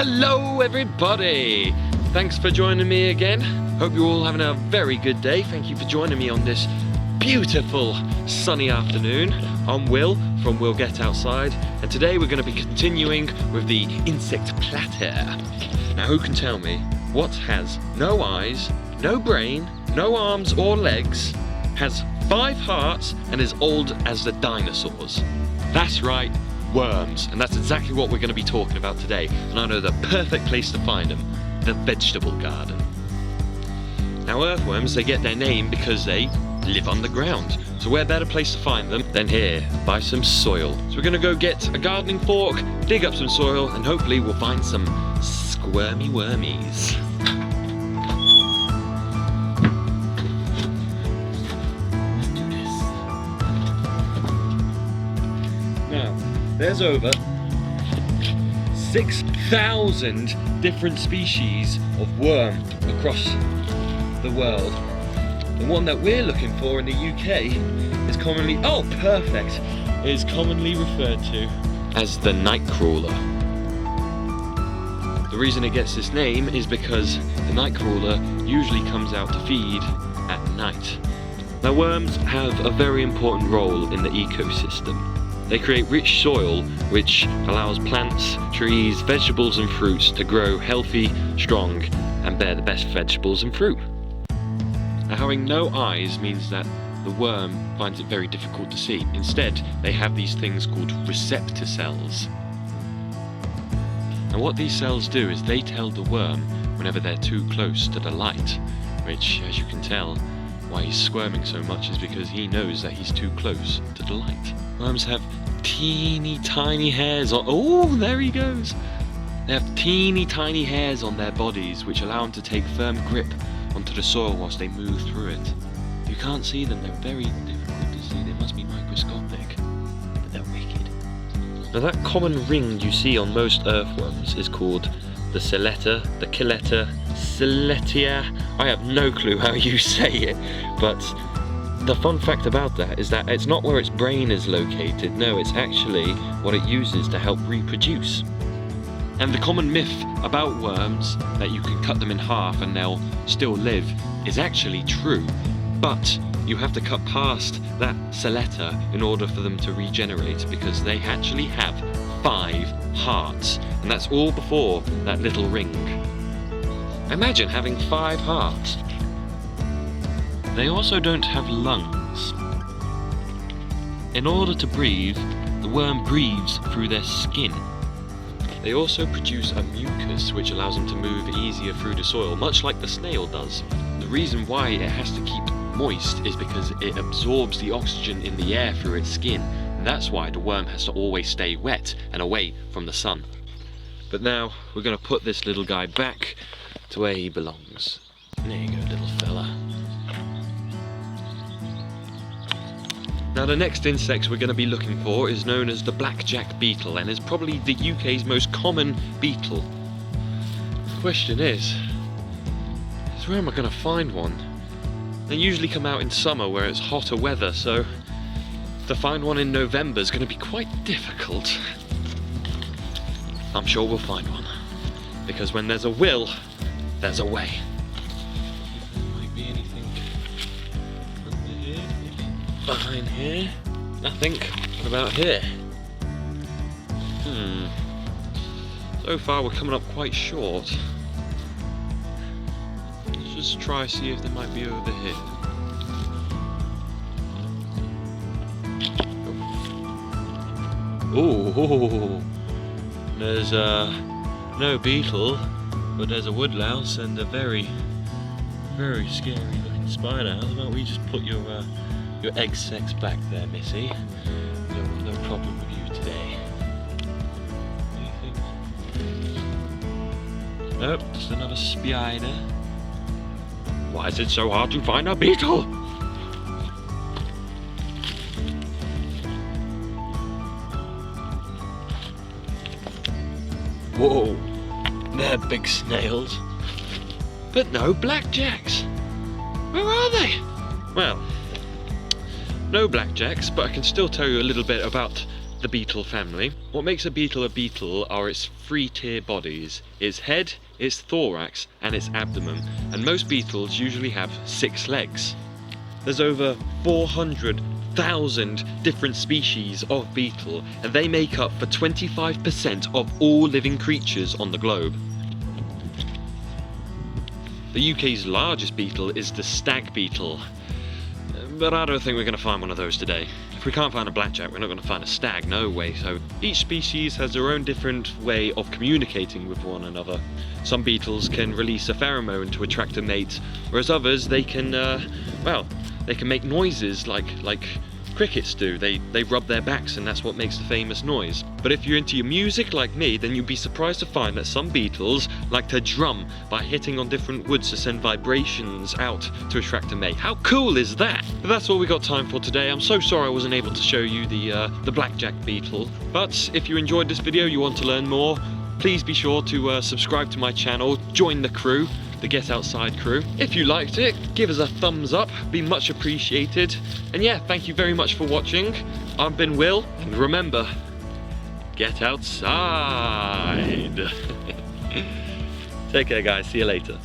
Hello everybody! Thanks for joining me again. Hope you're all having a very good day. Thank you for joining me on this beautiful sunny afternoon. I'm Will from Will Get Outside, and today we're going to be continuing with the insect platter. Now who can tell me what has no eyes, no brain, no arms or legs, has 5 hearts and is old as the dinosaurs? That's right, worms, and that's exactly what we're going to be talking about today. And I know the perfect place to find them, the vegetable garden. Now earthworms, they get their name because they live underground, so where better place to find them than here, by some soil. So we're going to go get a gardening fork, dig up some soil, and hopefully we'll find some squirmy wormies. Let's do this. Now, there's over 6,000 different species of worm across the world. The one that we're looking for in the UK is commonly, is commonly referred to as the nightcrawler. The reason it gets this name is because the nightcrawler usually comes out to feed at night. Now worms have a very important role in the ecosystem. They create rich soil which allows plants, trees, vegetables and fruits to grow healthy, strong and bear the best vegetables and fruit. Now having no eyes means that the worm finds it very difficult to see. Instead, they have these things called receptor cells. And what these cells do is they tell the worm whenever they're too close to the light, which, as you can tell, why he's squirming so much is because he knows that he's too close to the light. Worms have teeny tiny hairs on, oh, there he goes! They have teeny tiny hairs on their bodies which allow them to take firm grip onto the soil whilst they move through it. You can't see them, they're very difficult to see, they must be microscopic, but they're wicked. Now that common ring you see on most earthworms is called the Celetta, the Kiletta, Celetia. I have no clue how you say it, but the fun fact about that is that it's not where its brain is located, no, it's actually what it uses to help reproduce. And the common myth about worms, that you can cut them in half and they'll still live, is actually true, but you have to cut past that Celetta in order for them to regenerate, because they actually have 5 hearts, and that's all before that little ring. Imagine having 5 hearts. They also don't have lungs. In order to breathe, the worm breathes through their skin. They also produce a mucus which allows them to move easier through the soil, much like the snail does. The reason why it has to keep moist is because it absorbs the oxygen in the air through its skin, and that's why the worm has to always stay wet and away from the sun. But now we're going to put this little guy back to where he belongs. There you go, little fella. Now the next insect we're going to be looking for is known as the blackjack beetle, and is probably the UK's most common beetle. The question is where am I going to find one? They usually come out in summer where it's hotter weather, so to find one in November is going to be quite difficult. I'm sure we'll find one, because when there's a will, there's a way. Might be anything under here, behind here, nothing. What about here? So far we're coming up quite short. Let's just try see if they might be over here. Oh, there's no beetle, but there's a woodlouse and a very, very scary looking spider. How about we just put your egg sacs back there, Missy? No problem with you today. Anything? Nope, just another spider. Why is it so hard to find a beetle? Whoa, they're big snails. But no blackjacks. Where are they? Well, no blackjacks, but I can still tell you a little bit about the beetle family. What makes a beetle are its three-tier bodies: its head, its thorax, and its abdomen. And most beetles usually have 6 legs. There's over 400,000 different species of beetle, and they make up for 25% of all living creatures on the globe. The UK's largest beetle is the stag beetle, but I don't think we're going to find one of those today. If we can't find a blackjack, we're not going to find a stag, no way. So each species has their own different way of communicating with one another. Some beetles can release a pheromone to attract a mate, whereas others, they can, they can make noises like crickets do. They rub their backs, and that's what makes the famous noise. But if you're into your music like me, then you'd be surprised to find that some beetles like to drum by hitting on different woods to send vibrations out to attract a mate. How cool is that? But that's all we got time for today. I'm so sorry I wasn't able to show you the blackjack beetle. But if you enjoyed this video, you want to learn more, please be sure to subscribe to my channel, join the crew, the Get Outside crew. If you liked it, give us a thumbs up, be much appreciated. And yeah, thank you very much for watching. I've been Will, and remember, get outside. Take care guys, see you later.